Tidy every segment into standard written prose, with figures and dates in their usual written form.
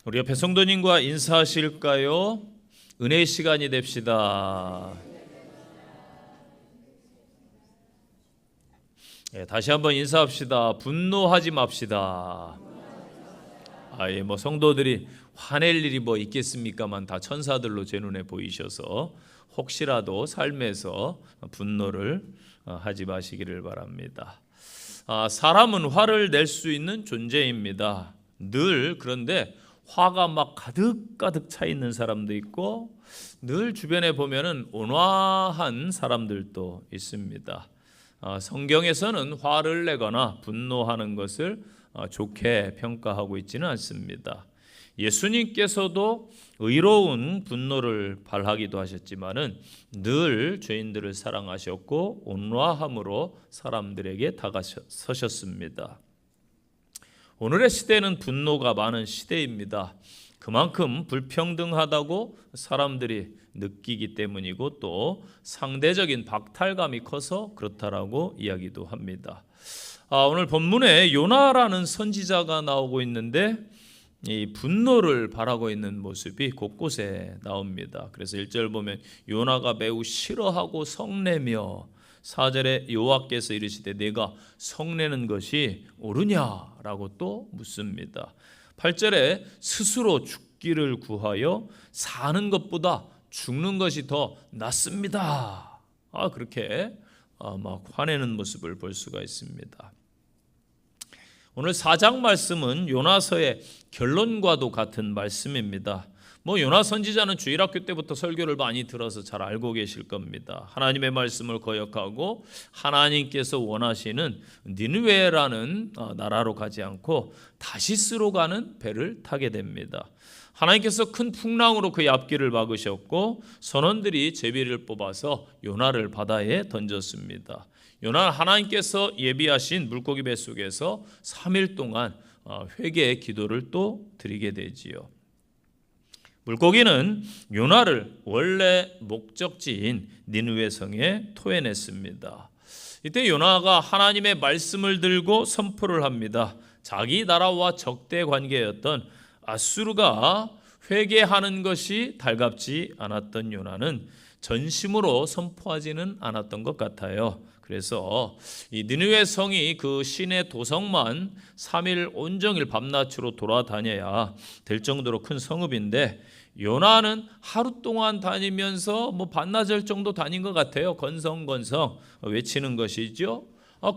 우리 옆에 성도님과 인사하실까요? 은혜의 시간이 됩시다. 다시 한번 인사합시다. 분노하지 맙시다. 성도들이 화낼 일이 뭐 있겠습니까만 다 천사들로 제 눈에 보이셔서 혹시라도 삶에서 분노를 하지 마시기를 바랍니다. 사람은 화를 낼 수 있는 존재입니다. 늘. 그런데 화가 막 가득가득 차 있는 사람도 있고 늘 주변에 보면은 온화한 사람들도 있습니다. 성경에서는 화를 내거나 분노하는 것을 좋게 평가하고 있지는 않습니다. 예수님께서도 의로운 분노를 발하기도 하셨지만은 늘 죄인들을 사랑하셨고 온화함으로 사람들에게 다가서셨습니다. 오늘의 시대는 분노가 많은 시대입니다. 그만큼 불평등하다고 사람들이 느끼기 때문이고 또 상대적인 박탈감이 커서 그렇다라고 이야기도 합니다. 오늘 본문에 요나라는 선지자가 나오고 있는데 이 분노를 발하고 있는 모습이 곳곳에 나옵니다. 그래서 1절 보면 요나가 매우 싫어하고 성내며 4절에 여호와께서 이르시되 내가 성내는 것이 옳으냐라고 또 묻습니다. 8절에 스스로 죽기를 구하여 사는 것보다 죽는 것이 더 낫습니다. 그렇게 막 화내는 모습을 볼 수가 있습니다. 오늘 4장 말씀은 요나서의 결론과도 같은 말씀입니다. 요나 선지자는 주일학교 때부터 설교를 많이 들어서 잘 알고 계실 겁니다. 하나님의 말씀을 거역하고 하나님께서 원하시는 니느웨라는 나라로 가지 않고 다시스로 가는 배를 타게 됩니다. 하나님께서 큰 풍랑으로 그의 앞길을 막으셨고 선원들이 제비를 뽑아서 요나를 바다에 던졌습니다. 요나는 하나님께서 예비하신 물고기 뱃속에서 3일 동안 회개의 기도를 또 드리게 되지요. 물고기는 요나를 원래 목적지인 니느웨 성에 토해냈습니다. 이때 요나가 하나님의 말씀을 들고 선포를 합니다. 자기 나라와 적대 관계였던 아수르가 회개하는 것이 달갑지 않았던 요나는 전심으로 선포하지는 않았던 것 같아요. 그래서 이 니느웨 성이 그 시내 도성만 3일 온종일 밤낮으로 돌아다녀야 될 정도로 큰 성읍인데 요나는 하루 동안 다니면서 반나절 정도 다닌 것 같아요. 건성건성 외치는 것이죠.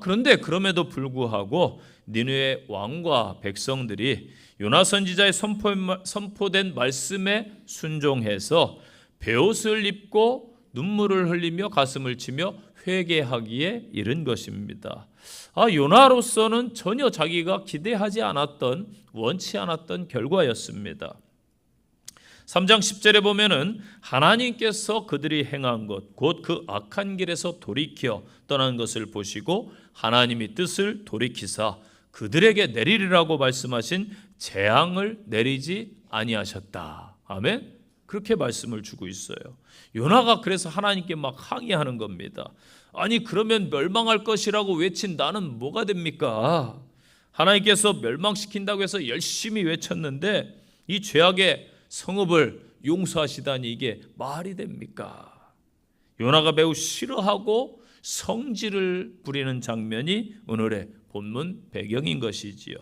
그런데 그럼에도 불구하고 니느웨 왕과 백성들이 요나 선지자의 선포된 말씀에 순종해서 베옷을 입고 눈물을 흘리며 가슴을 치며 회개하기에 이른 것입니다. 요나로서는 전혀 자기가 기대하지 않았던 원치 않았던 결과였습니다. 3장 10절에 보면은 하나님께서 그들이 행한 것 곧 그 악한 길에서 돌이켜 떠난 것을 보시고 하나님이 뜻을 돌이키사 그들에게 내리리라고 말씀하신 재앙을 내리지 아니하셨다. 아멘. 그렇게 말씀을 주고 있어요. 요나가 그래서 하나님께 막 항의하는 겁니다. 아니 그러면 멸망할 것이라고 외친 나는 뭐가 됩니까? 하나님께서 멸망시킨다고 해서 열심히 외쳤는데 이 죄악의 성읍을 용서하시다니 이게 말이 됩니까? 요나가 매우 싫어하고 성질을 부리는 장면이 오늘의 본문 배경인 것이지요.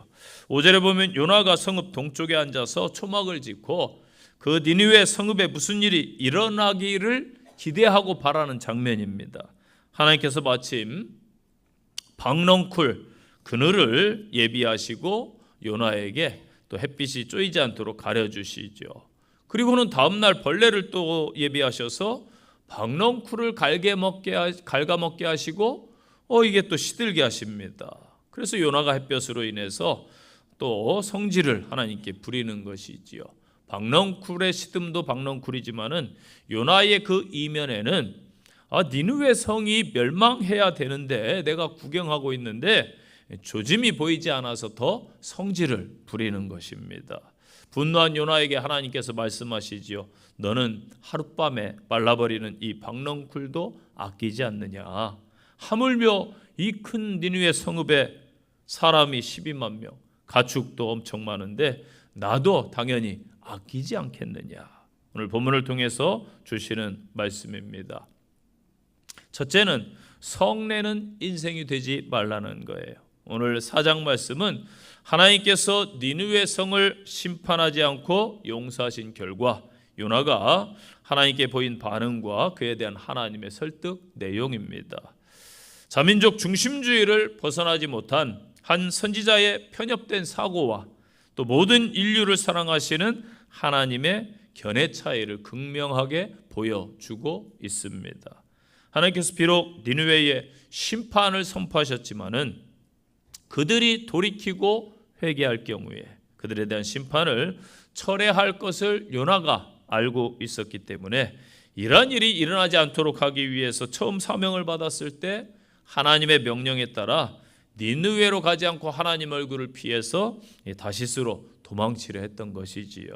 5절에 보면 요나가 성읍 동쪽에 앉아서 초막을 짓고 그 니느웨 성읍에 무슨 일이 일어나기를 기대하고 바라는 장면입니다. 하나님께서 마침 박넝쿨 그늘을 예비하시고 요나에게 또 햇빛이 쬐이지 않도록 가려주시죠. 그리고는 다음날 벌레를 또 예비하셔서 박넝쿨을 갉아먹게 하시고 이게 또 시들게 하십니다. 그래서 요나가 햇볕으로 인해서 또 성질을 하나님께 부리는 것이지요. 박넝쿨의 시듬도 박넝쿨이지만은 요나의 그 이면에는 니느웨 성이 멸망해야 되는데 내가 구경하고 있는데 조짐이 보이지 않아서 더 성질을 부리는 것입니다. 분노한 요나에게 하나님께서 말씀하시지요. 너는 하룻밤에 말라버리는 이 박넝쿨도 아끼지 않느냐. 하물며 이 큰 니느웨 성읍에 사람이 12만 명, 가축도 엄청 많은데 나도 당연히 아끼지 않겠느냐. 오늘 본문을 통해서 주시는 말씀입니다. 첫째는 성내는 인생이 되지 말라는 거예요. 오늘 4장 말씀은 하나님께서 니느웨 성을 심판하지 않고 용서하신 결과 요나가 하나님께 보인 반응과 그에 대한 하나님의 설득 내용입니다. 자민족 중심주의를 벗어나지 못한 한 선지자의 편협된 사고와 또 모든 인류를 사랑하시는 하나님의 견해 차이를 극명하게 보여주고 있습니다. 하나님께서 비록 니느웨에 심판을 선포하셨지만은 그들이 돌이키고 회개할 경우에 그들에 대한 심판을 철회할 것을 요나가 알고 있었기 때문에 이러한 일이 일어나지 않도록 하기 위해서 처음 사명을 받았을 때 하나님의 명령에 따라 니느웨로 가지 않고 하나님 얼굴을 피해서 다시스로 도망치려 했던 것이지요.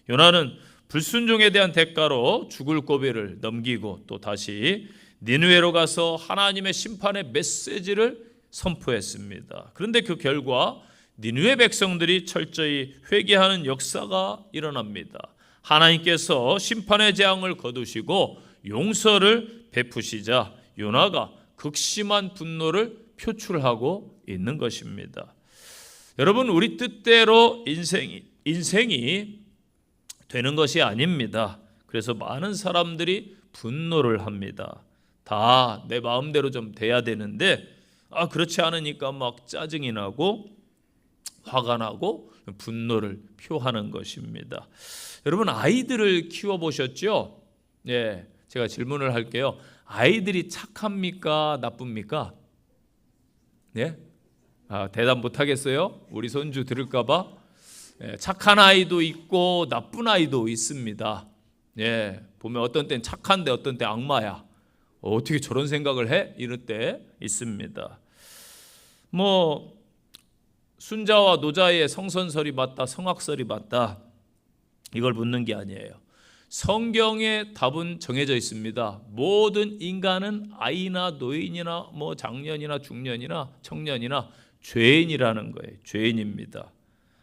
요나는 불순종에 대한 대가로 죽을 고비를 넘기고 또 다시 니느웨로 가서 하나님의 심판의 메시지를 선포했습니다. 그런데 그 결과 니느웨 백성들이 철저히 회개하는 역사가 일어납니다. 하나님께서 심판의 재앙을 거두시고 용서를 베푸시자 요나가 극심한 분노를 표출하고 있는 것입니다. 여러분, 우리 뜻대로 인생이 되는 것이 아닙니다. 그래서 많은 사람들이 분노를 합니다. 다 내 마음대로 좀 돼야 되는데 그렇지 않으니까 막 짜증이 나고 화가 나고 분노를 표하는 것입니다. 여러분, 아이들을 키워보셨죠? 네, 제가 질문을 할게요. 아이들이 착합니까? 나쁩니까? 네? 대답 못하겠어요? 우리 손주 들을까 봐. 착한 아이도 있고 나쁜 아이도 있습니다. 보면 어떤 때는 착한데 어떤 때 악마야. 어떻게 저런 생각을 해? 이럴 때 있습니다. 순자와 노자의 성선설이 맞다, 성악설이 맞다, 이걸 묻는 게 아니에요. 성경의 답은 정해져 있습니다. 모든 인간은 아이나 노인이나 장년이나 중년이나 청년이나 죄인이라는 거예요. 죄인입니다.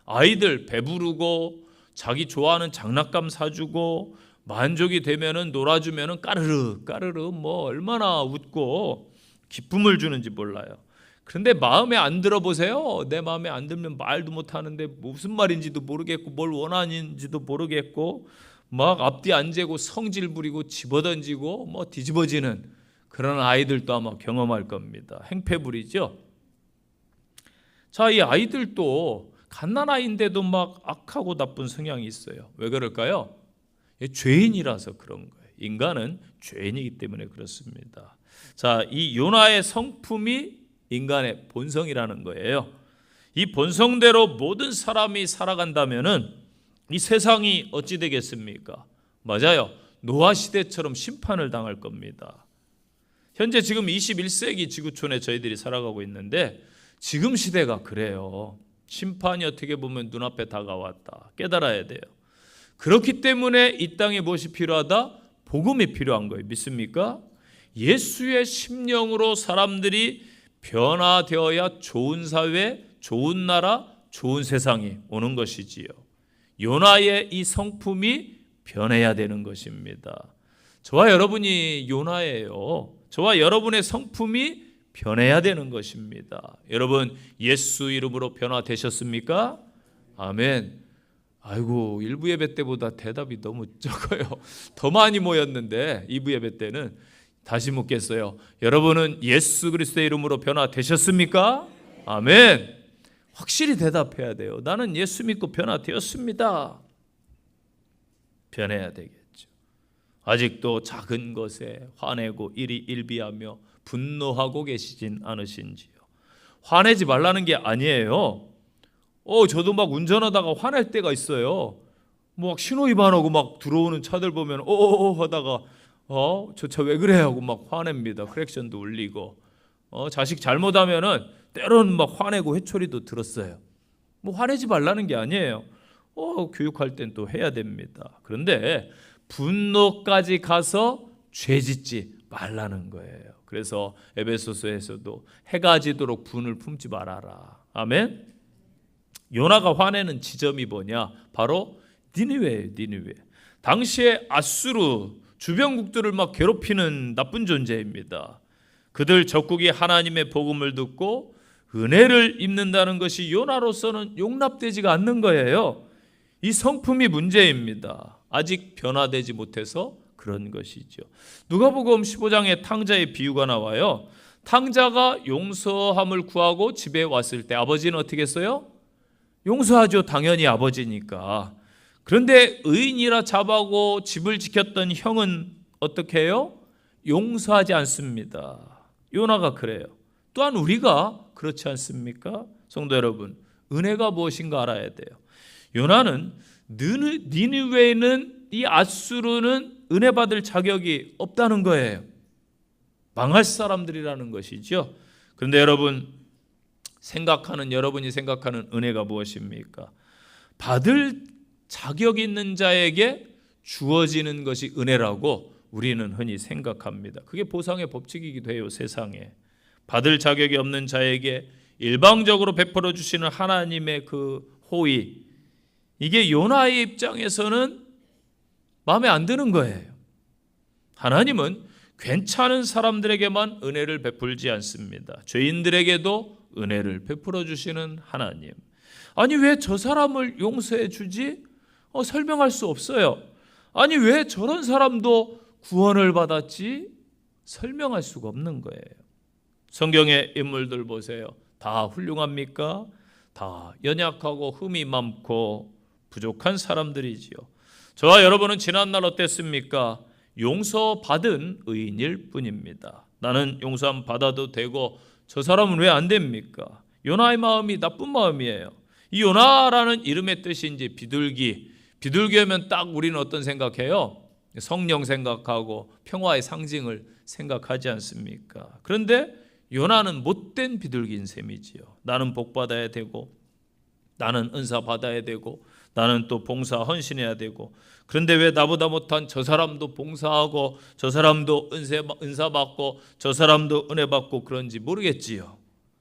아이들 배부르고 자기 좋아하는 장난감 사주고 만족이 되면은 놀아주면은 까르르 까르르 얼마나 웃고 기쁨을 주는지 몰라요. 그런데 마음에 안 들어 보세요. 내 마음에 안 들면 말도 못 하는데 무슨 말인지도 모르겠고 뭘 원하는지도 모르겠고 막 앞뒤 안 재고 성질 부리고 집어던지고 뒤집어지는 그런 아이들도 아마 경험할 겁니다. 행패 부리죠. 자, 이 아이들도 갓난아이인데도 막 악하고 나쁜 성향이 있어요. 왜 그럴까요? 죄인이라서 그런 거예요. 인간은 죄인이기 때문에 그렇습니다. 자, 이 요나의 성품이 인간의 본성이라는 거예요. 이 본성대로 모든 사람이 살아간다면은 이 세상이 어찌 되겠습니까? 맞아요. 노아 시대처럼 심판을 당할 겁니다. 현재 지금 21세기 지구촌에 저희들이 살아가고 있는데 지금 시대가 그래요. 심판이 어떻게 보면 눈앞에 다가왔다. 깨달아야 돼요. 그렇기 때문에 이 땅에 무엇이 필요하다? 복음이 필요한 거예요. 믿습니까? 예수의 심령으로 사람들이 변화되어야 좋은 사회, 좋은 나라, 좋은 세상이 오는 것이지요. 요나의 이 성품이 변해야 되는 것입니다. 저와 여러분이 요나예요. 저와 여러분의 성품이 변해야 되는 것입니다. 여러분, 예수 이름으로 변화되셨습니까? 아멘. 아이고, 1부 예배 때보다 대답이 너무 적어요. 더 많이 모였는데 2부 예배 때는 다시 묻겠어요. 여러분은 예수 그리스도의 이름으로 변화되셨습니까? 아멘. 확실히 대답해야 돼요. 나는 예수 믿고 변화되었습니다. 변해야 되겠죠. 아직도 작은 것에 화내고 이리 일비하며 분노하고 계시진 않으신지요? 화내지 말라는 게 아니에요. 저도 막 운전하다가 화낼 때가 있어요. 막 신호위반하고 막 들어오는 차들 보면 하다가 저 차 왜 그래 하고 막 화냅니다. 크랙션도 울리고 자식 잘못하면은 때로는 막 화내고 회초리도 들었어요. 화내지 말라는 게 아니에요. 교육할 땐 또 해야 됩니다. 그런데 분노까지 가서 죄짓지 말라는 거예요. 그래서 에베소서에서도 해가 지도록 분을 품지 말아라. 아멘. 요나가 화내는 지점이 뭐냐? 바로 니느웨예요. 니느웨. 당시에 아수르 주변국들을 막 괴롭히는 나쁜 존재입니다. 그들 적국이 하나님의 복음을 듣고 은혜를 입는다는 것이 요나로서는 용납되지가 않는 거예요. 이 성품이 문제입니다. 아직 변화되지 못해서 그런 것이죠. 누가복음 15장에 탕자의 비유가 나와요. 탕자가 용서함을 구하고 집에 왔을 때 아버지는 어떻게 했어요? 용서하죠. 당연히 아버지니까. 그런데 의인이라 자부하고 집을 지켰던 형은 어떻게 해요? 용서하지 않습니다. 요나가 그래요. 또한 우리가 그렇지 않습니까? 성도 여러분, 은혜가 무엇인가 알아야 돼요. 요나는 니느웨는 이 아수르는 은혜 받을 자격이 없다는 거예요. 망할 사람들이라는 것이죠. 그런데 여러분이 생각하는 은혜가 무엇입니까? 받을 자격 있는 자에게 주어지는 것이 은혜라고 우리는 흔히 생각합니다. 그게 보상의 법칙이기도 해요. 세상에 받을 자격이 없는 자에게 일방적으로 베풀어 주시는 하나님의 그 호의, 이게 요나의 입장에서는 마음에 안 드는 거예요. 하나님은 괜찮은 사람들에게만 은혜를 베풀지 않습니다. 죄인들에게도 은혜를 베풀어 주시는 하나님. 아니 왜 저 사람을 용서해 주지? 설명할 수 없어요. 아니 왜 저런 사람도 구원을 받았지? 설명할 수가 없는 거예요. 성경의 인물들 보세요. 다 훌륭합니까? 다 연약하고 흠이 많고 부족한 사람들이지요. 저와 여러분은 지난날 어땠습니까? 용서받은 의인일 뿐입니다. 나는 용서함 받아도 되고 저 사람은 왜 안 됩니까? 요나의 마음이 나쁜 마음이에요. 이 요나라는 이름의 뜻인지 비둘기하면 딱 우리는 어떤 생각해요? 성령 생각하고 평화의 상징을 생각하지 않습니까? 그런데 요나는 못된 비둘기인 셈이지요. 나는 복 받아야 되고 나는 은사 받아야 되고 나는 또 봉사 헌신해야 되고, 그런데 왜 나보다 못한 저 사람도 봉사하고 저 사람도 은사 받고 저 사람도 은혜 받고 그런지 모르겠지요.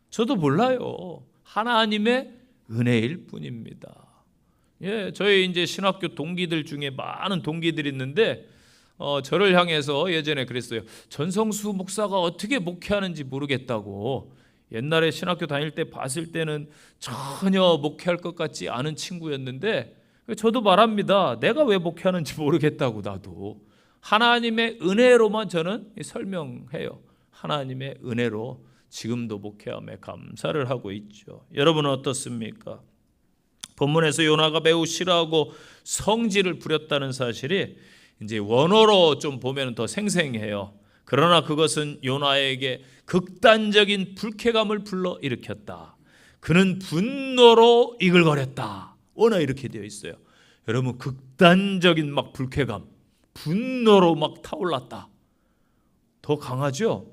저도 몰라요. 하나님의 은혜일 뿐입니다. 저희 이제 신학교 동기들 중에 많은 동기들이 있는데 저를 향해서 예전에 그랬어요. 전성수 목사가 어떻게 목회하는지 모르겠다고. 옛날에 신학교 다닐 때 봤을 때는 전혀 목회할 것 같지 않은 친구였는데, 저도 말합니다. 내가 왜 목회하는지 모르겠다고. 나도 하나님의 은혜로만 저는 설명해요. 하나님의 은혜로 지금도 목회함에 감사를 하고 있죠. 여러분은 어떻습니까? 본문에서 요나가 매우 싫어하고 성질을 부렸다는 사실이 이제 원어로 좀 보면 더 생생해요. 그러나 그것은 요나에게 극단적인 불쾌감을 불러일으켰다. 그는 분노로 이글거렸다. 원어 이렇게 되어 있어요. 여러분, 극단적인 막 불쾌감, 분노로 막 타올랐다. 더 강하죠?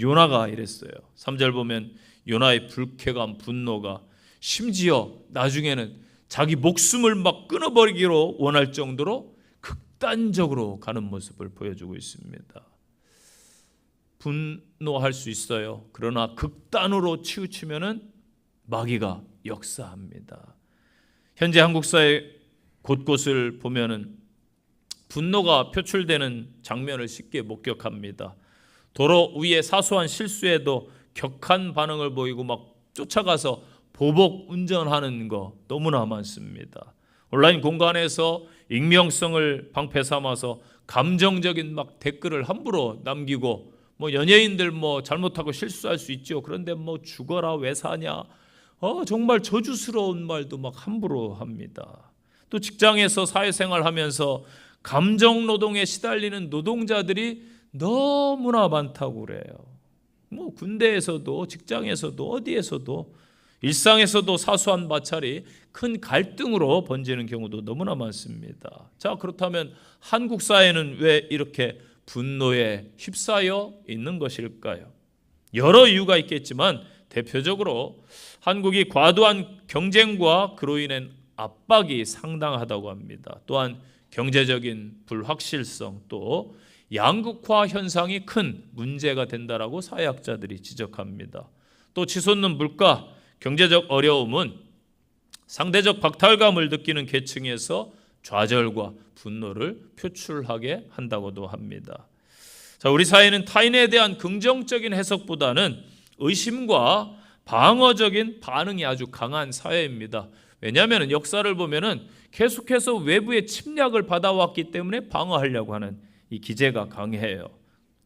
요나가 이랬어요. 3절 보면 요나의 불쾌감, 분노가 심지어 나중에는 자기 목숨을 막 끊어버리기로 원할 정도로 극단적으로 가는 모습을 보여주고 있습니다. 분노할 수 있어요. 그러나 극단으로 치우치면은 마귀가 역사합니다. 현재 한국 사회 곳곳을 보면은 분노가 표출되는 장면을 쉽게 목격합니다. 도로 위에 사소한 실수에도 격한 반응을 보이고 막 쫓아가서 보복 운전하는 거 너무나 많습니다. 온라인 공간에서 익명성을 방패 삼아서 감정적인 막 댓글을 함부로 남기고, 연예인들 잘못하고 실수할 수 있죠. 그런데 죽어라 왜 사냐, 정말 저주스러운 말도 막 함부로 합니다. 또 직장에서 사회생활하면서 감정 노동에 시달리는 노동자들이 너무나 많다고 그래요. 군대에서도 직장에서도 어디에서도 일상에서도 사소한 마찰이 큰 갈등으로 번지는 경우도 너무나 많습니다. 자, 그렇다면 한국 사회는 왜 이렇게 분노에 휩싸여 있는 것일까요? 여러 이유가 있겠지만 대표적으로 한국이 과도한 경쟁과 그로 인한 압박이 상당하다고 합니다. 또한 경제적인 불확실성, 또 양극화 현상이 큰 문제가 된다라고 사회학자들이 지적합니다. 또 치솟는 물가, 경제적 어려움은 상대적 박탈감을 느끼는 계층에서 좌절과 분노를 표출하게 한다고도 합니다. 자, 우리 사회는 타인에 대한 긍정적인 해석보다는 의심과 방어적인 반응이 아주 강한 사회입니다. 왜냐하면 역사를 보면은 계속해서 외부의 침략을 받아왔기 때문에 방어하려고 하는 이 기제가 강해요.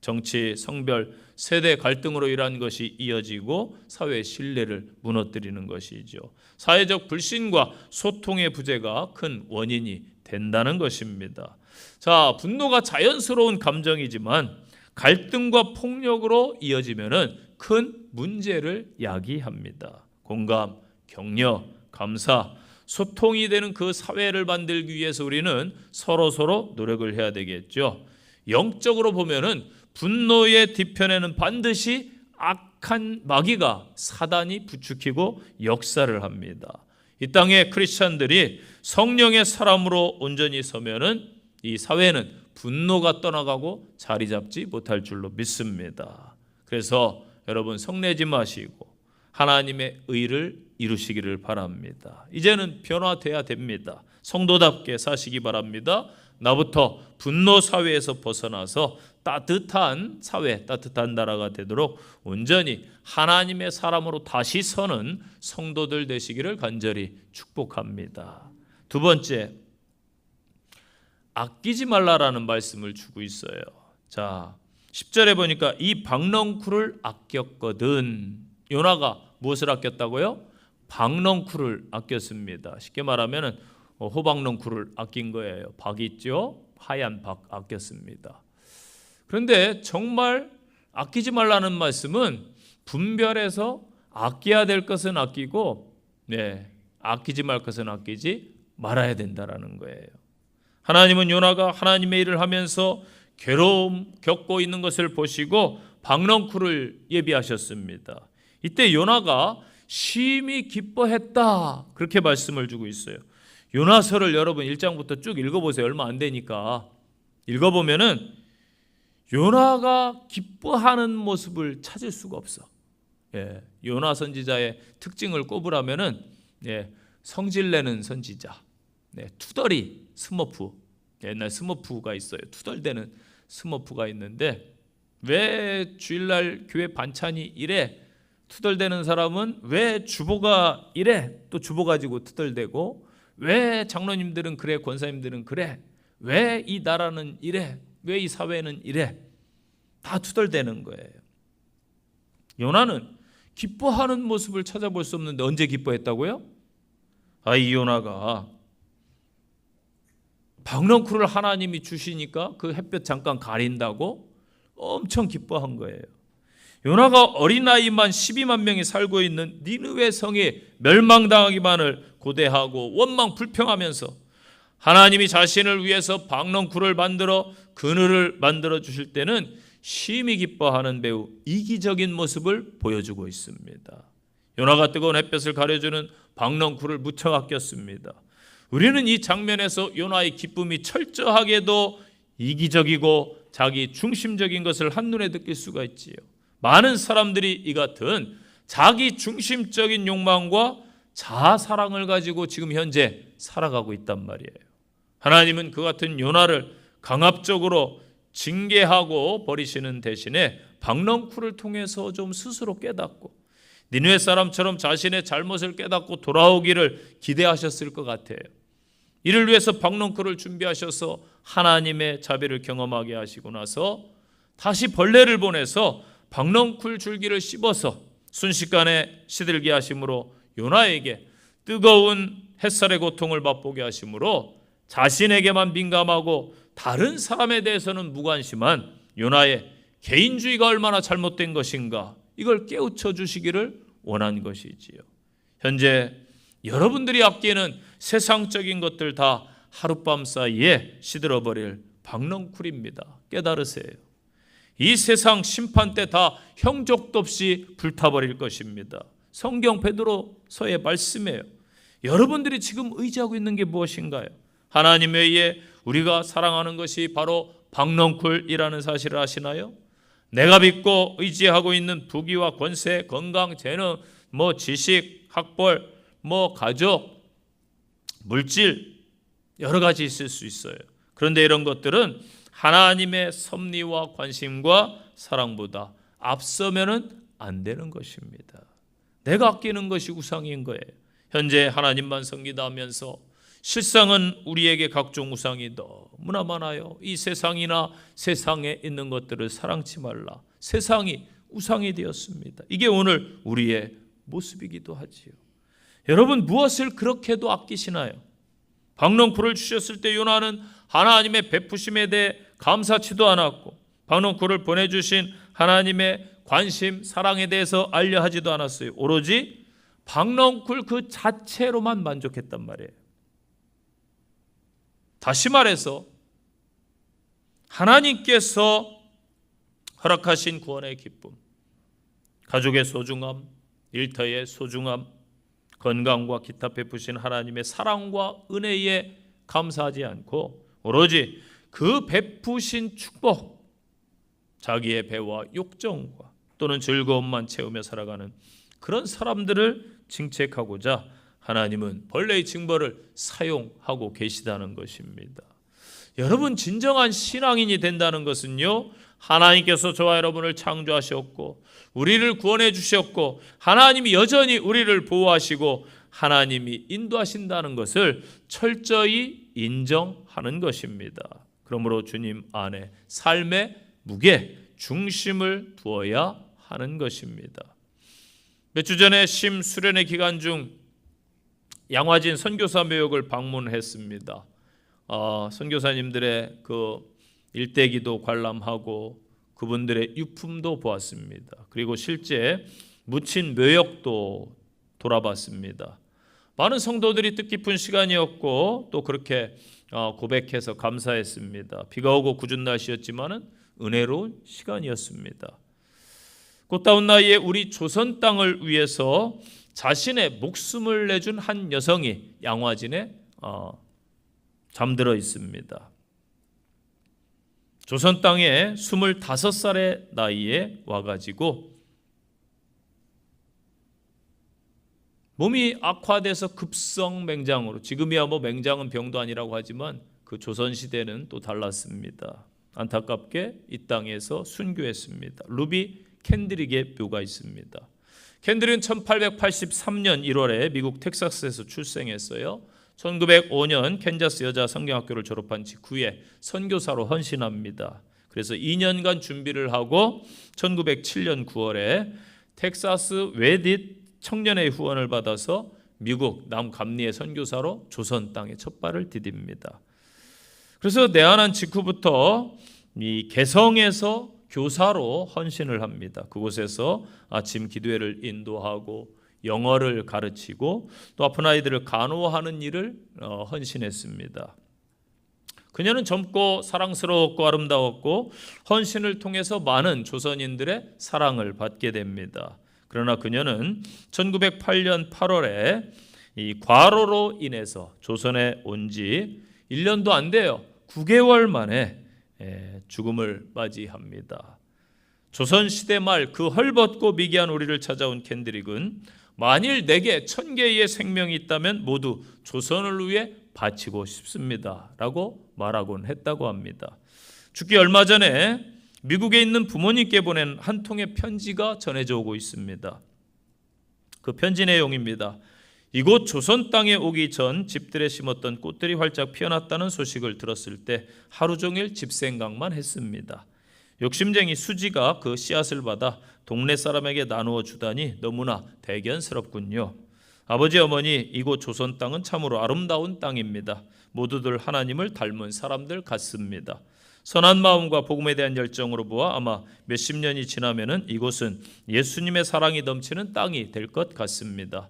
정치, 성별, 세대 갈등으로 인한 것이 이어지고 사회의 신뢰를 무너뜨리는 것이죠. 사회적 불신과 소통의 부재가 큰 원인이 된다는 것입니다. 자, 분노가 자연스러운 감정이지만 갈등과 폭력으로 이어지면은 큰 문제를 야기합니다. 공감, 격려, 감사, 소통이 되는 그 사회를 만들기 위해서 우리는 서로 노력을 해야 되겠죠. 영적으로 보면은 분노의 뒤편에는 반드시 악한 마귀가 사단이 부추기고 역사를 합니다. 이 땅의 크리스찬들이 성령의 사람으로 온전히 서면은 이 사회는 분노가 떠나가고 자리 잡지 못할 줄로 믿습니다. 그래서 여러분 성내지 마시고 하나님의 의를 이루시기를 바랍니다. 이제는 변화돼야 됩니다. 성도답게 사시기 바랍니다. 나부터 분노 사회에서 벗어나서 따뜻한 사회, 따뜻한 나라가 되도록 온전히 하나님의 사람으로 다시 서는 성도들 되시기를 간절히 축복합니다. 두 번째, 아끼지 말라라는 말씀을 주고 있어요. 자, 10절에 보니까 이 박넝쿨을 아꼈거든. 요나가 무엇을 아꼈다고요? 박넝쿨을 아꼈습니다. 쉽게 말하면 호박넝쿨을 아낀 거예요. 박 있죠? 하얀 박 아꼈습니다. 그런데 정말 아끼지 말라는 말씀은 분별해서 아껴야 될 것은 아끼고 아끼지 말 것은 아끼지 말아야 된다라는 거예요. 하나님은 요나가 하나님의 일을 하면서 괴로움 겪고 있는 것을 보시고 박넝쿨을 예비하셨습니다. 이때 요나가 심히 기뻐했다 그렇게 말씀을 주고 있어요. 요나서를 여러분 1장부터 쭉 읽어보세요. 얼마 안 되니까 읽어보면은 요나가 기뻐하는 모습을 찾을 수가 없어. 요나 선지자의 특징을 꼽으라면은 성질내는 선지자, 투덜이 스머프, 옛날 스머프가 있어요. 투덜대는 스머프가 있는데 왜 주일날 교회 반찬이 이래? 투덜대는 사람은 왜 주보가 이래? 또 주보 가지고 투덜대고 왜 장로님들은 그래? 권사님들은 그래? 왜 이 나라는 이래? 왜 이 사회는 이래? 다 투덜대는 거예요. 요나는 기뻐하는 모습을 찾아볼 수 없는데 언제 기뻐했다고요? 이 요나가 박넝쿨을 하나님이 주시니까 그 햇볕 잠깐 가린다고 엄청 기뻐한 거예요. 요나가 어린아이만 12만 명이 살고 있는 니느웨 성이 멸망당하기만을 고대하고 원망 불평하면서 하나님이 자신을 위해서 박넝쿨을 만들어 그늘을 만들어 주실 때는 심히 기뻐하는 매우 이기적인 모습을 보여주고 있습니다. 요나가 뜨거운 햇볕을 가려주는 박넝쿨을 무척 아꼈습니다. 우리는 이 장면에서 요나의 기쁨이 철저하게도 이기적이고 자기 중심적인 것을 한눈에 느낄 수가 있지요. 많은 사람들이 이 같은 자기 중심적인 욕망과 자아사랑을 가지고 지금 현재 살아가고 있단 말이에요. 하나님은 그 같은 요나를 강압적으로 징계하고 버리시는 대신에 박넝쿨을 통해서 좀 스스로 깨닫고 니느웨 사람처럼 자신의 잘못을 깨닫고 돌아오기를 기대하셨을 것 같아요. 이를 위해서 박넝쿨을 준비하셔서 하나님의 자비를 경험하게 하시고 나서 다시 벌레를 보내서 박넝쿨 줄기를 씹어서 순식간에 시들게 하심으로 요나에게 뜨거운 햇살의 고통을 맛보게 하심으로 자신에게만 민감하고 다른 사람에 대해서는 무관심한 요나의 개인주의가 얼마나 잘못된 것인가 이걸 깨우쳐 주시기를 원한 것이지요. 현재 여러분들이 아끼는 세상적인 것들 다 하룻밤 사이에 시들어버릴 박넝쿨입니다. 깨달으세요. 이 세상 심판 때 다 형족도 없이 불타버릴 것입니다. 성경 베드로서의 말씀이에요. 여러분들이 지금 의지하고 있는 게 무엇인가요? 하나님에 의해 우리가 사랑하는 것이 바로 박넝쿨이라는 사실을 아시나요? 내가 믿고 의지하고 있는 부귀와 권세, 건강, 재능, 지식, 학벌, 가족, 물질 여러 가지 있을 수 있어요. 그런데 이런 것들은 하나님의 섭리와 관심과 사랑보다 앞서면은 안 되는 것입니다. 내가 아끼는 것이 우상인 거예요. 현재 하나님만 섬기다 하면서 실상은 우리에게 각종 우상이 너무나 많아요. 이 세상이나 세상에 있는 것들을 사랑치 말라. 세상이 우상이 되었습니다. 이게 오늘 우리의 모습이기도 하지요. 여러분, 무엇을 그렇게도 아끼시나요? 박넝쿨을 주셨을 때 요나는 하나님의 베푸심에 대해 감사치도 않았고, 박넝쿨을 보내주신 하나님의 관심, 사랑에 대해서 알려하지도 않았어요. 오로지 박넝쿨 그 자체로만 만족했단 말이에요. 다시 말해서 하나님께서 허락하신 구원의 기쁨, 가족의 소중함, 일터의 소중함, 건강과 기타 베푸신 하나님의 사랑과 은혜에 감사하지 않고 오로지 그 베푸신 축복, 자기의 배와 욕정과 또는 즐거움만 채우며 살아가는 그런 사람들을 징책하고자 하나님은 벌레의 징벌을 사용하고 계시다는 것입니다. 여러분, 진정한 신앙인이 된다는 것은요, 하나님께서 저와 여러분을 창조하셨고 우리를 구원해 주셨고 하나님이 여전히 우리를 보호하시고 하나님이 인도하신다는 것을 철저히 인정하는 것입니다. 그러므로 주님 안에 삶의 무게, 중심을 두어야 하는 것입니다. 몇 주 전에 심수련회 기간 중 양화진 선교사 묘역을 방문했습니다. 선교사님들의 그 일대기도 관람하고 그분들의 유품도 보았습니다. 그리고 실제 묻힌 묘역도 돌아봤습니다. 많은 성도들이 뜻깊은 시간이었고 또 그렇게 고백해서 감사했습니다. 비가 오고 궂은 날씨였지만은 은혜로운 시간이었습니다. 꽃다운 나이에 우리 조선 땅을 위해서 자신의 목숨을 내준 한 여성이 양화진에 잠들어 있습니다. 조선 땅에 25살의 나이에 와가지고 몸이 악화돼서 급성 맹장으로, 지금이야 뭐 맹장은 병도 아니라고 하지만 그 조선시대는 또 달랐습니다. 안타깝게 이 땅에서 순교했습니다. 루비 캔드릭의 묘가 있습니다. 캔드릭은 1883년 1월에 미국 텍사스에서 출생했어요. 1905년 캔자스 여자 성경학교를 졸업한 직후에 선교사로 헌신합니다. 그래서 2년간 준비를 하고 1907년 9월에 텍사스 웨딧 청년의 후원을 받아서 미국 남감리의 선교사로 조선 땅에 첫 발을 디딥니다. 그래서 내한한 직후부터 이 개성에서 교사로 헌신을 합니다. 그곳에서 아침 기도회를 인도하고 영어를 가르치고 또 아픈 아이들을 간호하는 일을 헌신했습니다. 그녀는 젊고 사랑스러웠고 아름다웠고 헌신을 통해서 많은 조선인들의 사랑을 받게 됩니다. 그러나 그녀는 1908년 8월에 이 과로로 인해서 조선에 온 지 1년도 안 돼요. 9개월 만에 죽음을 맞이합니다. 조선시대 말 그 헐벗고 미개한 우리를 찾아온 캔드릭은 만일 내게 1000개의 생명이 있다면 모두 조선을 위해 바치고 싶습니다 라고 말하곤 했다고 합니다. 죽기 얼마 전에 미국에 있는 부모님께 보낸 한 통의 편지가 전해져 오고 있습니다. 그 편지 내용입니다. 이곳 조선 땅에 오기 전 집들에 심었던 꽃들이 활짝 피어났다는 소식을 들었을 때 하루 종일 집 생각만 했습니다. 욕심쟁이 수지가 그 씨앗을 받아 동네 사람에게 나누어 주다니 너무나 대견스럽군요. 아버지 어머니, 이곳 조선 땅은 참으로 아름다운 땅입니다. 모두들 하나님을 닮은 사람들 같습니다. 선한 마음과 복음에 대한 열정으로 보아 아마 몇십 년이 지나면은 이곳은 예수님의 사랑이 넘치는 땅이 될 것 같습니다.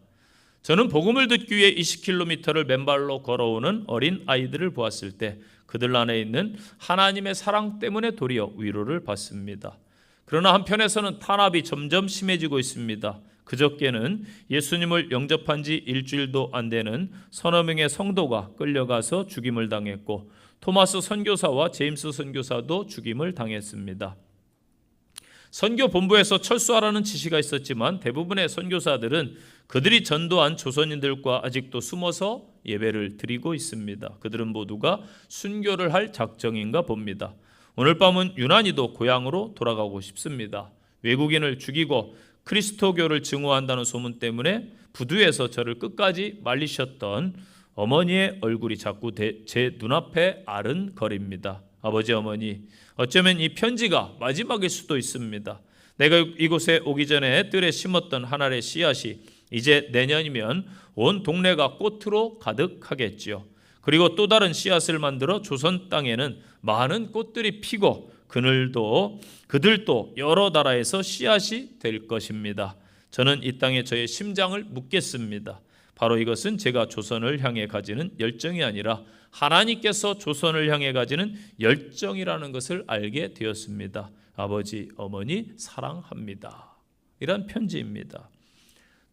저는 복음을 듣기 위해 20km를 맨발로 걸어오는 어린 아이들을 보았을 때 그들 안에 있는 하나님의 사랑 때문에 도리어 위로를 받습니다. 그러나 한편에서는 탄압이 점점 심해지고 있습니다. 그저께는 예수님을 영접한 지 일주일도 안 되는 서너 명의 성도가 끌려가서 죽임을 당했고 토마스 선교사와 제임스 선교사도 죽임을 당했습니다. 선교 본부에서 철수하라는 지시가 있었지만 대부분의 선교사들은 그들이 전도한 조선인들과 아직도 숨어서 예배를 드리고 있습니다. 그들은 모두가 순교를 할 작정인가 봅니다. 오늘 밤은 유난히도 고향으로 돌아가고 싶습니다. 외국인을 죽이고 그리스도교를 증오한다는 소문 때문에 부두에서 저를 끝까지 말리셨던 어머니의 얼굴이 자꾸 제 눈앞에 아른거립니다. 아버지, 어머니, 어쩌면 이 편지가 마지막일 수도 있습니다. 내가 이곳에 오기 전에 뜰에 심었던 한 알의 씨앗이 이제 내년이면 온 동네가 꽃으로 가득하겠지요. 그리고 또 다른 씨앗을 만들어 조선 땅에는 많은 꽃들이 피고 그들도 여러 나라에서 씨앗이 될 것입니다. 저는 이 땅에 저의 심장을 묻겠습니다. 바로 이것은 제가 조선을 향해 가지는 열정이 아니라 하나님께서 조선을 향해 가지는 열정이라는 것을 알게 되었습니다. 아버지, 어머니 사랑합니다. 이런 편지입니다.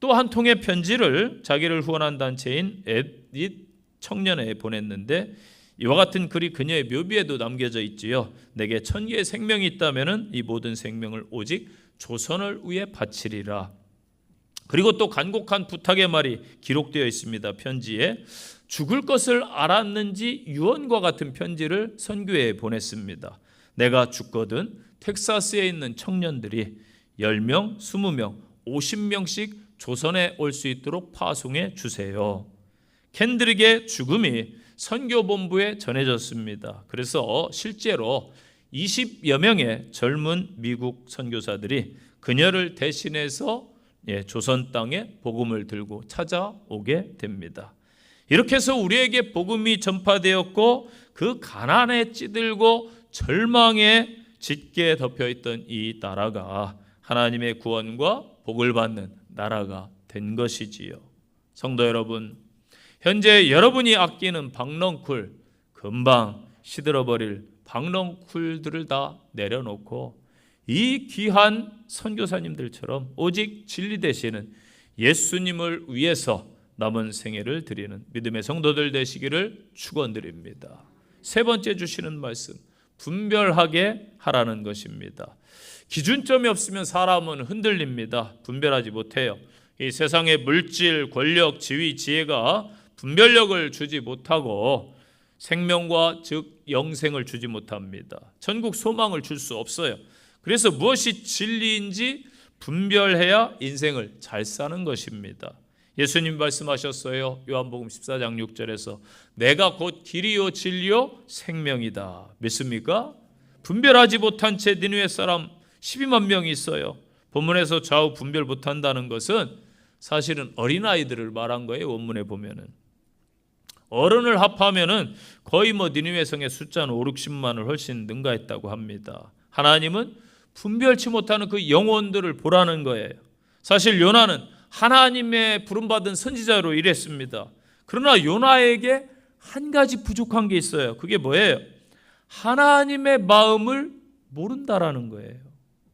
또 한 통의 편지를 자기를 후원한 단체인 에딧 청년회에 보냈는데 이와 같은 글이 그녀의 묘비에도 남겨져 있지요. 내게 1000개의 생명이 있다면 이 모든 생명을 오직 조선을 위해 바치리라. 그리고 또 간곡한 부탁의 말이 기록되어 있습니다. 편지에 죽을 것을 알았는지 유언과 같은 편지를 선교회에 보냈습니다. 내가 죽거든 텍사스에 있는 청년들이 10명, 20명, 50명씩 조선에 올 수 있도록 파송해 주세요. 켄드릭의 죽음이 선교본부에 전해졌습니다. 그래서 실제로 20여 명의 젊은 미국 선교사들이 그녀를 대신해서 조선 땅에 복음을 들고 찾아오게 됩니다. 이렇게 해서 우리에게 복음이 전파되었고 그 가난에 찌들고 절망에 짙게 덮여있던 이 나라가 하나님의 구원과 복을 받는 나라가 된 것이지요. 성도 여러분, 현재 여러분이 아끼는 박넝쿨, 금방 시들어버릴 박넝쿨들을 다 내려놓고 이 귀한 선교사님들처럼 오직 진리 되시는 예수님을 위해서 남은 생애를 드리는 믿음의 성도들 되시기를 축원드립니다. 세 번째 주시는 말씀, 분별하게 하라는 것입니다. 기준점이 없으면 사람은 흔들립니다. 분별하지 못해요. 이 세상의 물질, 권력, 지위, 지혜가 분별력을 주지 못하고 생명과 즉 영생을 주지 못합니다. 천국 소망을 줄 수 없어요. 그래서 무엇이 진리인지 분별해야 인생을 잘 사는 것입니다. 예수님 말씀하셨어요. 요한복음 14장 6절에서 내가 곧 길이요 진리요 생명이다. 믿습니까? 분별하지 못한 채 니느웨 사람 12만 명이 있어요. 본문에서 좌우 분별 못한다는 것은 사실은 어린아이들을 말한 거예요. 원문에 보면은 어른을 합하면은 거의 니느웨 성의 숫자는 5, 60만을 훨씬 능가했다고 합니다. 하나님은 분별치 못하는 그 영혼들을 보라는 거예요. 사실 요나는 하나님의 부름받은 선지자로 일했습니다. 그러나 요나에게 한 가지 부족한 게 있어요. 그게 뭐예요? 하나님의 마음을 모른다라는 거예요.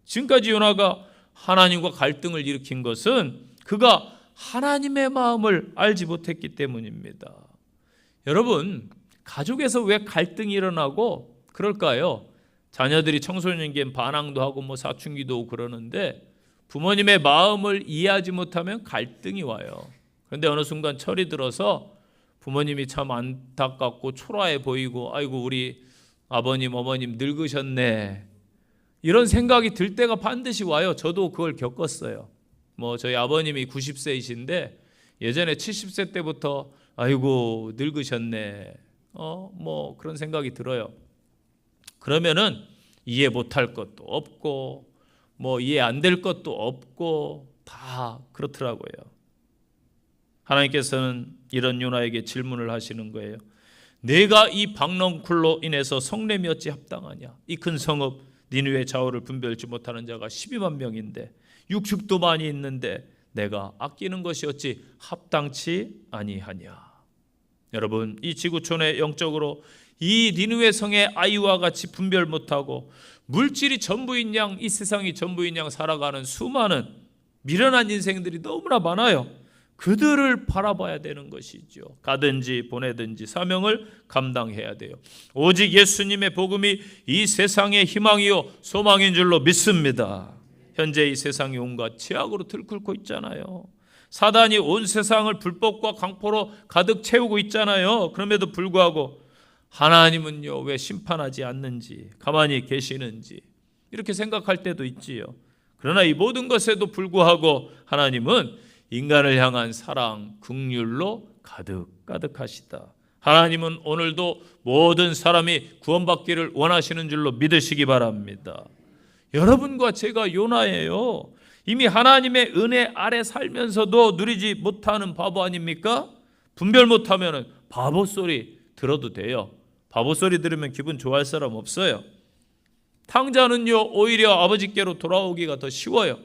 지금까지 요나가 하나님과 갈등을 일으킨 것은 그가 하나님의 마음을 알지 못했기 때문입니다. 여러분, 가족에서 왜 갈등이 일어나고 그럴까요? 자녀들이 청소년기엔 반항도 하고 사춘기도 오고 그러는데 부모님의 마음을 이해하지 못하면 갈등이 와요. 그런데 어느 순간 철이 들어서 부모님이 참 안타깝고 초라해 보이고 아이고 우리 아버님 어머님 늙으셨네 이런 생각이 들 때가 반드시 와요. 저도 그걸 겪었어요. 저희 아버님이 90세이신데 예전에 70세 때부터 아이고 늙으셨네 그런 생각이 들어요. 그러면은 이해 못할 것도 없고 이해 안 될 것도 없고 다 그렇더라고요. 하나님께서는 이런 요나에게 질문을 하시는 거예요. 내가 이 박넝쿨로 인해서 성냄이 어찌 합당하냐? 이 큰 성읍 니느웨 좌우를 분별치 못하는 자가 12만 명인데 육축도 많이 있는데 내가 아끼는 것이 어찌 합당치 아니하냐? 여러분, 이 지구촌에 영적으로 이 니느웨 성의 아이와 같이 분별 못하고 물질이 전부인 양, 이 세상이 전부인 양 살아가는 수많은 미련한 인생들이 너무나 많아요. 그들을 바라봐야 되는 것이죠. 가든지 보내든지 사명을 감당해야 돼요. 오직 예수님의 복음이 이 세상의 희망이요 소망인 줄로 믿습니다. 현재 이 세상이 온갖 죄악으로 들끓고 있잖아요. 사단이 온 세상을 불법과 강포로 가득 채우고 있잖아요. 그럼에도 불구하고 하나님은요, 왜 심판하지 않는지, 가만히 계시는지 이렇게 생각할 때도 있지요. 그러나 이 모든 것에도 불구하고 하나님은 인간을 향한 사랑, 긍휼로 가득하시다. 하나님은 오늘도 모든 사람이 구원받기를 원하시는 줄로 믿으시기 바랍니다. 여러분과 제가 요나예요. 이미 하나님의 은혜 아래 살면서도 누리지 못하는 바보 아닙니까? 분별 못하면 바보 소리 들어도 돼요. 바보 소리 들으면 기분 좋아할 사람 없어요. 탕자는요, 오히려 아버지께로 돌아오기가 더 쉬워요.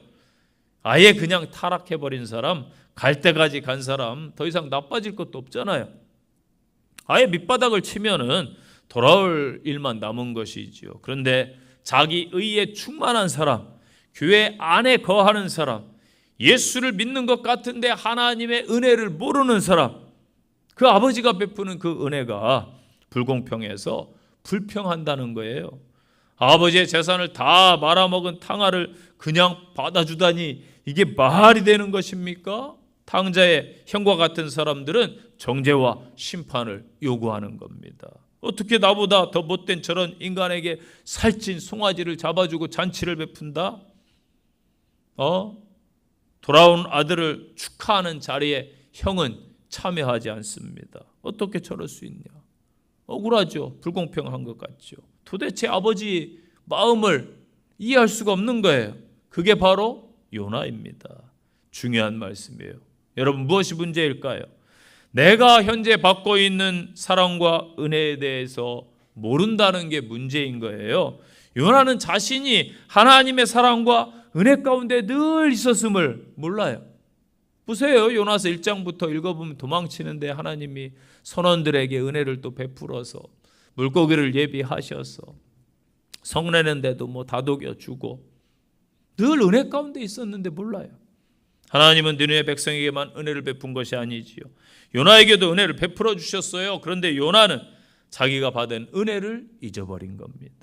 아예 그냥 타락해버린 사람, 갈 때까지 간 사람 더 이상 나빠질 것도 없잖아요. 아예 밑바닥을 치면은 돌아올 일만 남은 것이지요. 그런데 자기 의에 충만한 사람, 교회 안에 거하는 사람, 예수를 믿는 것 같은데 하나님의 은혜를 모르는 사람, 그 아버지가 베푸는 그 은혜가 불공평해서 불평한다는 거예요. 아버지의 재산을 다 말아먹은 탕아를 그냥 받아주다니 이게 말이 되는 것입니까? 탕자의 형과 같은 사람들은 정죄와 심판을 요구하는 겁니다. 어떻게 나보다 더 못된 저런 인간에게 살찐 송아지를 잡아주고 잔치를 베푼다? 돌아온 아들을 축하하는 자리에 형은 참여하지 않습니다. 어떻게 저럴 수 있냐? 억울하죠. 불공평한 것 같죠. 도대체 아버지 마음을 이해할 수가 없는 거예요. 그게 바로 요나입니다. 중요한 말씀이에요. 여러분, 무엇이 문제일까요? 내가 현재 받고 있는 사랑과 은혜에 대해서 모른다는 게 문제인 거예요. 요나는 자신이 하나님의 사랑과 은혜 가운데 늘 있었음을 몰라요. 보세요. 요나서 1장부터 읽어보면 도망치는데 하나님이 선원들에게 은혜를 또 베풀어서 물고기를 예비하셔서 성내는데도 뭐 다독여주고 늘 은혜 가운데 있었는데 몰라요. 하나님은 니느웨 백성에게만 은혜를 베푼 것이 아니지요. 요나에게도 은혜를 베풀어 주셨어요. 그런데 요나는 자기가 받은 은혜를 잊어버린 겁니다.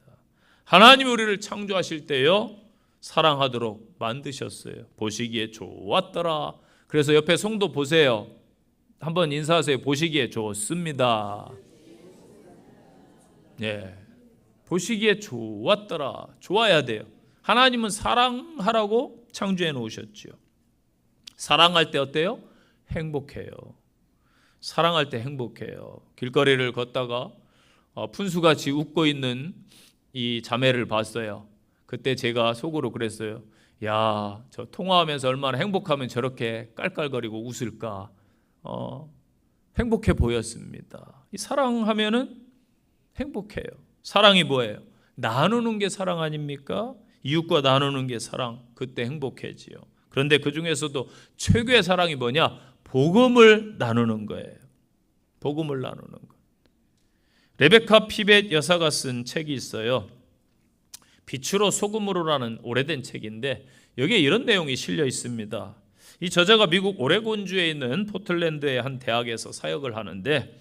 하나님이 우리를 창조하실 때요, 사랑하도록 만드셨어요. 보시기에 좋았더라. 그래서 옆에 성도 보세요. 한번 인사하세요. 보시기에 좋습니다. 예, 보시기에 좋았더라. 좋아야 돼요. 하나님은 사랑하라고 창조해 놓으셨지요. 사랑할 때 어때요? 행복해요. 사랑할 때 행복해요. 길거리를 걷다가 푼수같이 웃고 있는 이 자매를 봤어요. 그때 제가 속으로 그랬어요. 야, 저 통화하면서 얼마나 행복하면 저렇게 깔깔거리고 웃을까. 행복해 보였습니다. 이 사랑하면은 행복해요. 사랑이 뭐예요? 나누는 게 사랑 아닙니까? 이웃과 나누는 게 사랑. 그때 행복해지요. 그런데 그 중에서도 최고의 사랑이 뭐냐? 복음을 나누는 거예요. 복음을 나누는 것. 레베카 피벳 여사가 쓴 책이 있어요. 빛으로 소금으로라는 오래된 책인데 여기에 이런 내용이 실려 있습니다. 이 저자가 미국 오레곤주에 있는 포틀랜드의 한 대학에서 사역을 하는데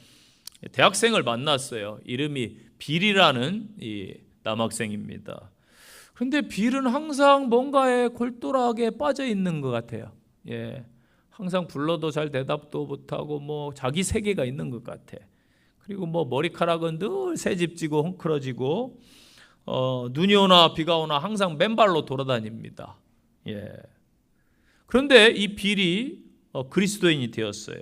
대학생을 만났어요. 이름이 빌이라는 이 남학생입니다. 그런데 빌은 항상 뭔가에 골똘하게 빠져 있는 것 같아요. 예, 항상 불러도 잘 대답도 못하고 뭐 자기 세계가 있는 것 같아. 그리고 뭐 머리카락은 늘 새집지고 헝클어지고 눈이 오나 비가 오나 항상 맨발로 돌아다닙니다. 예. 그런데 이 빌이 그리스도인이 되었어요.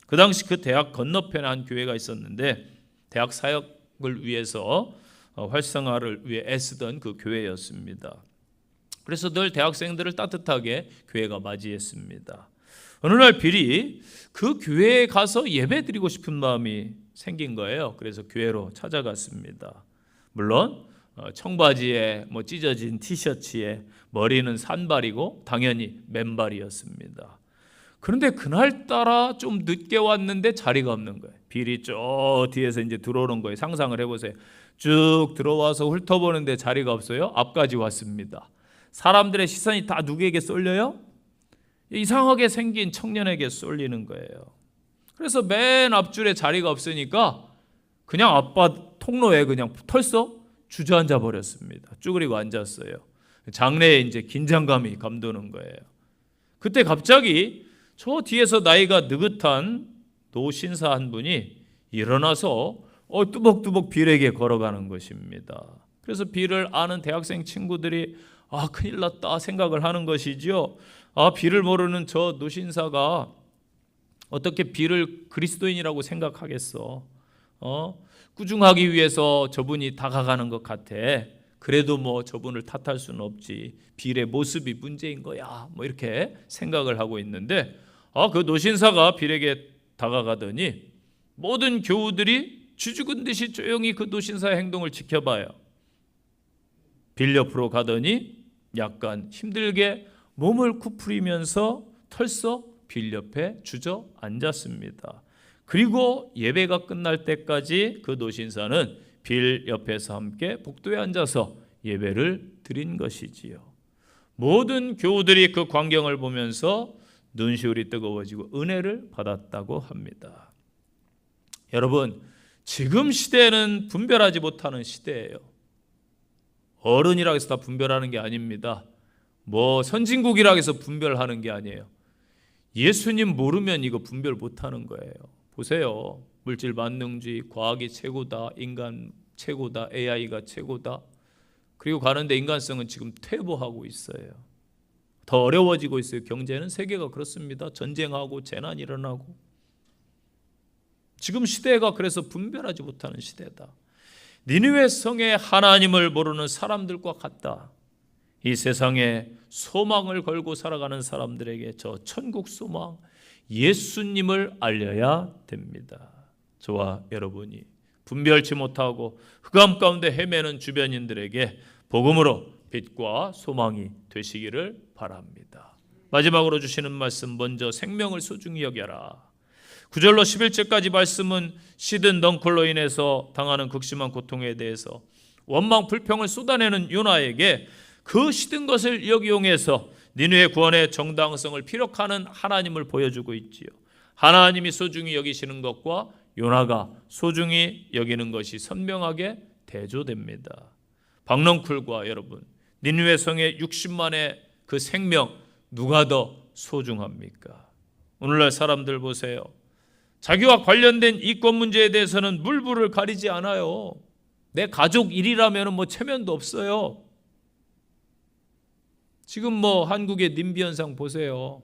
그 당시 그 대학 건너편에 한 교회가 있었는데 대학 사역을 위해서 활성화를 위해 애쓰던 그 교회였습니다. 그래서 늘 대학생들을 따뜻하게 교회가 맞이했습니다. 어느 날 빌이 그 교회에 가서 예배드리고 싶은 마음이 생긴 거예요. 그래서 교회로 찾아갔습니다. 물론 청바지에 뭐 찢어진 티셔츠에 머리는 산발이고 당연히 맨발이었습니다. 그런데 그날따라 좀 늦게 왔는데 자리가 없는 거예요. 빌이 저 뒤에서 이제 들어오는 거예요. 상상을 해보세요. 쭉 들어와서 훑어보는데 자리가 없어요. 앞까지 왔습니다. 사람들의 시선이 다 누구에게 쏠려요? 이상하게 생긴 청년에게 쏠리는 거예요. 그래서 맨 앞줄에 자리가 없으니까 그냥 앞밭 통로에 그냥 털썩 주저앉아 버렸습니다. 쭈그리고 앉았어요. 장래에 이제 긴장감이 감도는 거예요. 그때 갑자기 저 뒤에서 나이가 느긋한 노신사 한 분이 일어나서 뚜벅뚜벅 빌에게 걸어가는 것입니다. 그래서 빌을 아는 대학생 친구들이 큰일 났다 생각을 하는 것이지요. 빌을 모르는 저 노신사가 어떻게 빌을 그리스도인이라고 생각하겠어. 꾸중하기 위해서 저분이 다가가는 것 같아. 그래도 뭐 저분을 탓할 수는 없지. 빌의 모습이 문제인 거야. 뭐 이렇게 생각을 하고 있는데 그 노신사가 빌에게 다가가더니 모든 교우들이 쥐죽은 듯이 조용히 그 노신사의 행동을 지켜봐요. 빌 옆으로 가더니 약간 힘들게 몸을 구부리면서 털썩 빌 옆에 주저앉았습니다. 그리고 예배가 끝날 때까지 그 노신사는 빌 옆에서 함께 복도에 앉아서 예배를 드린 것이지요. 모든 교우들이 그 광경을 보면서 눈시울이 뜨거워지고 은혜를 받았다고 합니다. 여러분, 지금 시대는 분별하지 못하는 시대예요. 어른이라고 해서 다 분별하는 게 아닙니다. 뭐 선진국이라고 해서 분별하는 게 아니에요. 예수님 모르면 이거 분별 못하는 거예요. 보세요. 물질 만능주의, 과학이 최고다, 인간 최고다, AI가 최고다. 그리고 가는데 인간성은 지금 퇴보하고 있어요. 더 어려워지고 있어요. 경제는 세계가 그렇습니다. 전쟁하고 재난이 일어나고. 지금 시대가 그래서 분별하지 못하는 시대다. 니느웨 성에 하나님을 모르는 사람들과 같다. 이 세상에 소망을 걸고 살아가는 사람들에게 저 천국 소망, 예수님을 알려야 됩니다. 저와 여러분이 분별치 못하고 흑암 가운데 헤매는 주변인들에게 복음으로 빛과 소망이 되시기를 바랍니다. 마지막으로 주시는 말씀, 먼저 생명을 소중히 여겨라. 9절로 11절까지 말씀은 시든 넝쿨로 인해서 당하는 극심한 고통에 대해서 원망 불평을 쏟아내는 요나에게 그 시든 것을 이용해서 니느웨 구원의 정당성을 피력하는 하나님을 보여주고 있지요. 하나님이 소중히 여기시는 것과 요나가 소중히 여기는 것이 선명하게 대조됩니다. 박넝쿨과 여러분, 니느웨 성의 60만의 그 생명 누가 더 소중합니까? 오늘날 사람들 보세요. 자기와 관련된 이권 문제에 대해서는 물불을 가리지 않아요. 내 가족 일이라면 뭐 체면도 없어요. 지금 뭐 한국의 님비 현상 보세요.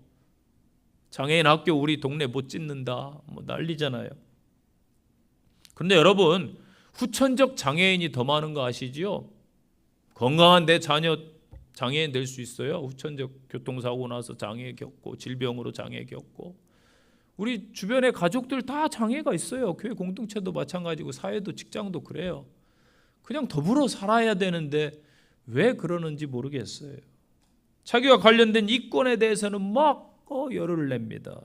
장애인 학교 우리 동네 못 짓는다, 뭐 난리잖아요. 그런데 여러분, 후천적 장애인이 더 많은 거 아시지요? 건강한 내 자녀 장애인 될 수 있어요. 후천적 교통사고 나서 장애 겪고 질병으로 장애 겪고. 우리 주변의 가족들 다 장애가 있어요. 교회 공동체도 마찬가지고 사회도 직장도 그래요. 그냥 더불어 살아야 되는데 왜 그러는지 모르겠어요. 자기와 관련된 이권에 대해서는 막 열을 냅니다.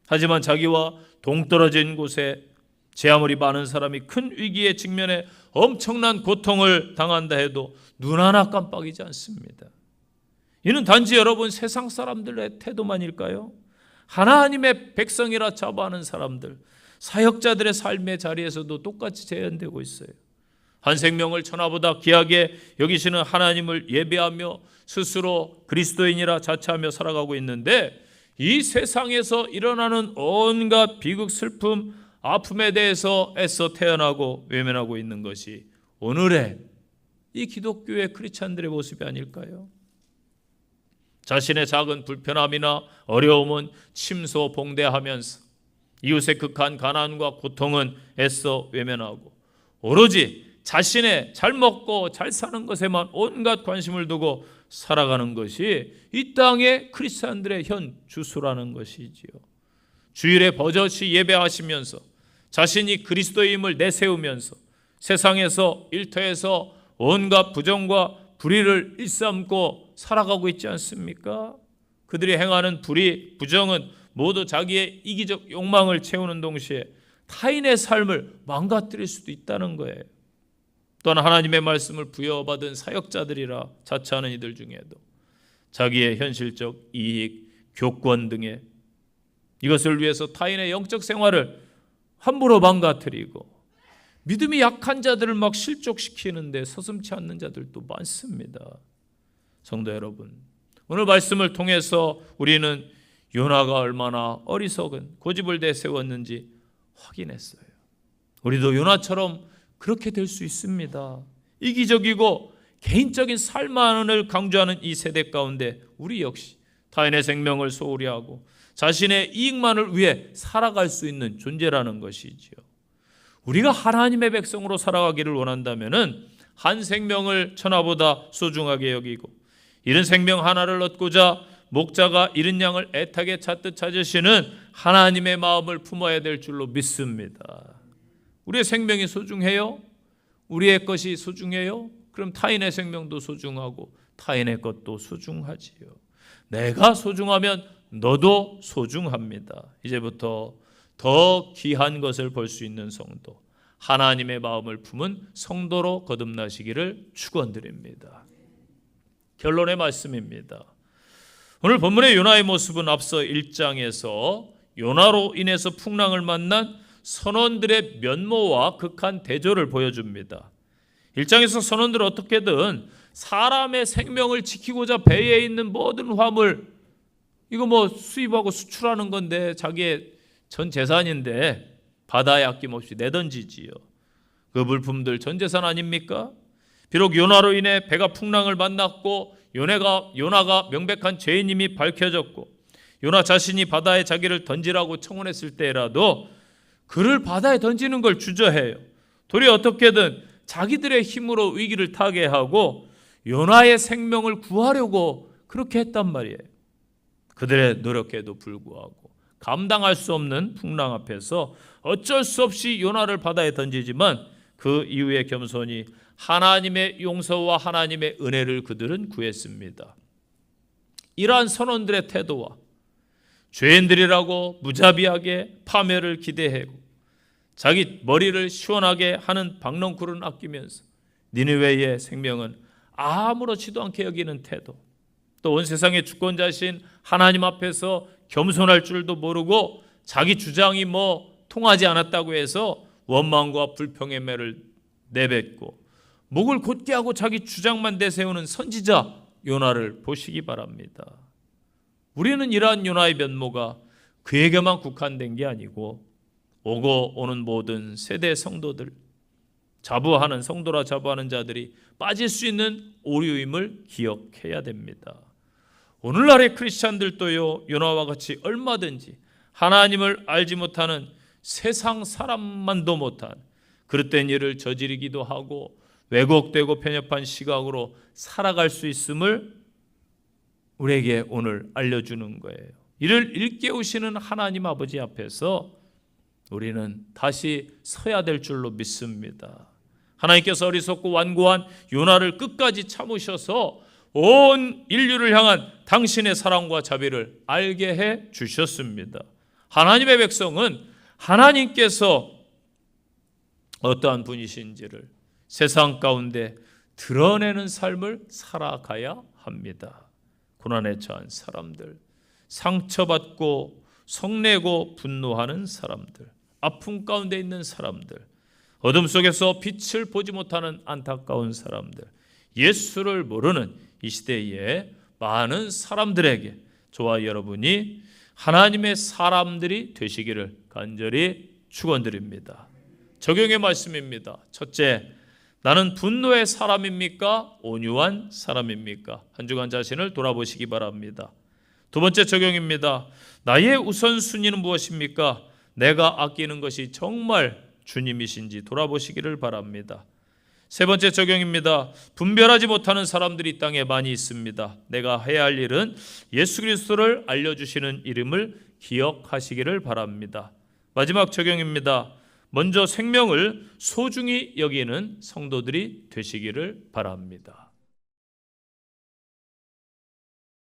하지만 자기와 동떨어진 곳에 제 아무리 많은 사람이 큰 위기에 직면해 엄청난 고통을 당한다 해도 눈 하나 깜빡이지 않습니다. 이는 단지 여러분 세상 사람들의 태도만일까요? 하나님의 백성이라 자부하는 사람들, 사역자들의 삶의 자리에서도 똑같이 재현되고 있어요. 한 생명을 천하보다 귀하게 여기시는 하나님을 예배하며 스스로 그리스도인이라 자처하며 살아가고 있는데, 이 세상에서 일어나는 온갖 비극, 슬픔, 아픔에 대해서 애써 태어나고 외면하고 있는 것이 오늘의 이 기독교의 크리스찬들의 모습이 아닐까요? 자신의 작은 불편함이나 어려움은 침소봉대하면서 이웃의 극한 가난과 고통은 애써 외면하고 오로지 자신의 잘 먹고 잘 사는 것에만 온갖 관심을 두고 살아가는 것이 이 땅의 크리스찬들의 현 주소라는 것이지요. 주일에 버젓이 예배하시면서 자신이 그리스도임을 내세우면서 세상에서 일터에서 온갖 부정과 불의를 일삼고 살아가고 있지 않습니까? 그들이 행하는 불의, 부정은 모두 자기의 이기적 욕망을 채우는 동시에 타인의 삶을 망가뜨릴 수도 있다는 거예요. 또한 하나님의 말씀을 부여받은 사역자들이라 자처하는 이들 중에도 자기의 현실적 이익, 교권 등의 이것을 위해서 타인의 영적 생활을 함부로 망가뜨리고 믿음이 약한 자들을 막 실족시키는데 서슴지 않는 자들도 많습니다. 성도 여러분, 오늘 말씀을 통해서 우리는 요나가 얼마나 어리석은 고집을 내세웠는지 확인했어요. 우리도 요나처럼 그렇게 될 수 있습니다. 이기적이고 개인적인 삶만을 강조하는 이 세대 가운데 우리 역시 타인의 생명을 소홀히 하고 자신의 이익만을 위해 살아갈 수 있는 존재라는 것이지요. 우리가 하나님의 백성으로 살아가기를 원한다면은 한 생명을 천하보다 소중하게 여기고 잃은 생명 하나를 얻고자 목자가 잃은 양을 애타게 찾듯 찾으시는 하나님의 마음을 품어야 될 줄로 믿습니다. 우리의 생명이 소중해요? 우리의 것이 소중해요? 그럼 타인의 생명도 소중하고 타인의 것도 소중하지요. 내가 소중하면 너도 소중합니다. 이제부터 더 귀한 것을 볼 수 있는 성도, 하나님의 마음을 품은 성도로 거듭나시기를 축원드립니다. 결론의 말씀입니다. 오늘 본문의 요나의 모습은 앞서 1장에서 요나로 인해서 풍랑을 만난 선원들의 면모와 극한 대조를 보여줍니다. 1장에서 선원들은 어떻게든 사람의 생명을 지키고자 배에 있는 모든 화물, 이거 수입하고 수출하는 건데 자기의 전 재산인데 바다에 아낌없이 내던지지요. 그 물품들 전 재산 아닙니까? 비록 요나로 인해 배가 풍랑을 만났고 요나가 명백한 죄인임이 밝혀졌고 요나 자신이 바다에 자기를 던지라고 청혼했을 때라도 그를 바다에 던지는 걸 주저해요. 도리어 어떻게든 자기들의 힘으로 위기를 타개하고 요나의 생명을 구하려고 그렇게 했단 말이에요. 그들의 노력에도 불구하고 감당할 수 없는 풍랑 앞에서 어쩔 수 없이 요나를 바다에 던지지만 그 이후에 겸손히 하나님의 용서와 하나님의 은혜를 그들은 구했습니다. 이러한 선원들의 태도와 죄인들이라고 무자비하게 파멸을 기대하고 자기 머리를 시원하게 하는 박넝쿨은 아끼면서 니느웨의 생명은 아무렇지도 않게 여기는 태도, 또 온 세상의 주권자신 하나님 앞에서 겸손할 줄도 모르고 자기 주장이 통하지 않았다고 해서 원망과 불평의 매를 내뱉고 목을 곧게 하고 자기 주장만 내세우는 선지자 요나를 보시기 바랍니다. 우리는 이러한 요나의 면모가 그에게만 국한된 게 아니고 오고 오는 모든 세대 성도들, 자부하는 성도라 자부하는 자들이 빠질 수 있는 오류임을 기억해야 됩니다. 오늘날의 크리스찬들도요, 요나와 같이 얼마든지 하나님을 알지 못하는 세상 사람만도 못한 그릇된 일을 저지르기도 하고 왜곡되고 편협한 시각으로 살아갈 수 있음을 우리에게 오늘 알려주는 거예요. 이를 일깨우시는 하나님 아버지 앞에서 우리는 다시 서야 될 줄로 믿습니다. 하나님께서 어리석고 완고한 요나를 끝까지 참으셔서 온 인류를 향한 당신의 사랑과 자비를 알게 해 주셨습니다. 하나님의 백성은 하나님께서 어떠한 분이신지를 세상 가운데 드러내는 삶을 살아가야 합니다. 고난에 처한 사람들, 상처받고 성내고 분노하는 사람들, 아픔 가운데 있는 사람들, 어둠 속에서 빛을 보지 못하는 안타까운 사람들, 예수를 모르는 이 시대의 많은 사람들에게 저와 여러분이 하나님의 사람들이 되시기를 간절히 축원드립니다. 적용의 말씀입니다. 첫째, 나는 분노의 사람입니까? 온유한 사람입니까? 한 주간 자신을 돌아보시기 바랍니다. 두 번째 적용입니다. 나의 우선순위는 무엇입니까? 내가 아끼는 것이 정말 주님이신지 돌아보시기를 바랍니다. 세 번째 적용입니다. 분별하지 못하는 사람들이 이 땅에 많이 있습니다. 내가 해야 할 일은 예수 그리스도를 알려주시는 이름을 기억하시기를 바랍니다. 마지막 적용입니다. 먼저 생명을 소중히 여기는 성도들이 되시기를 바랍니다.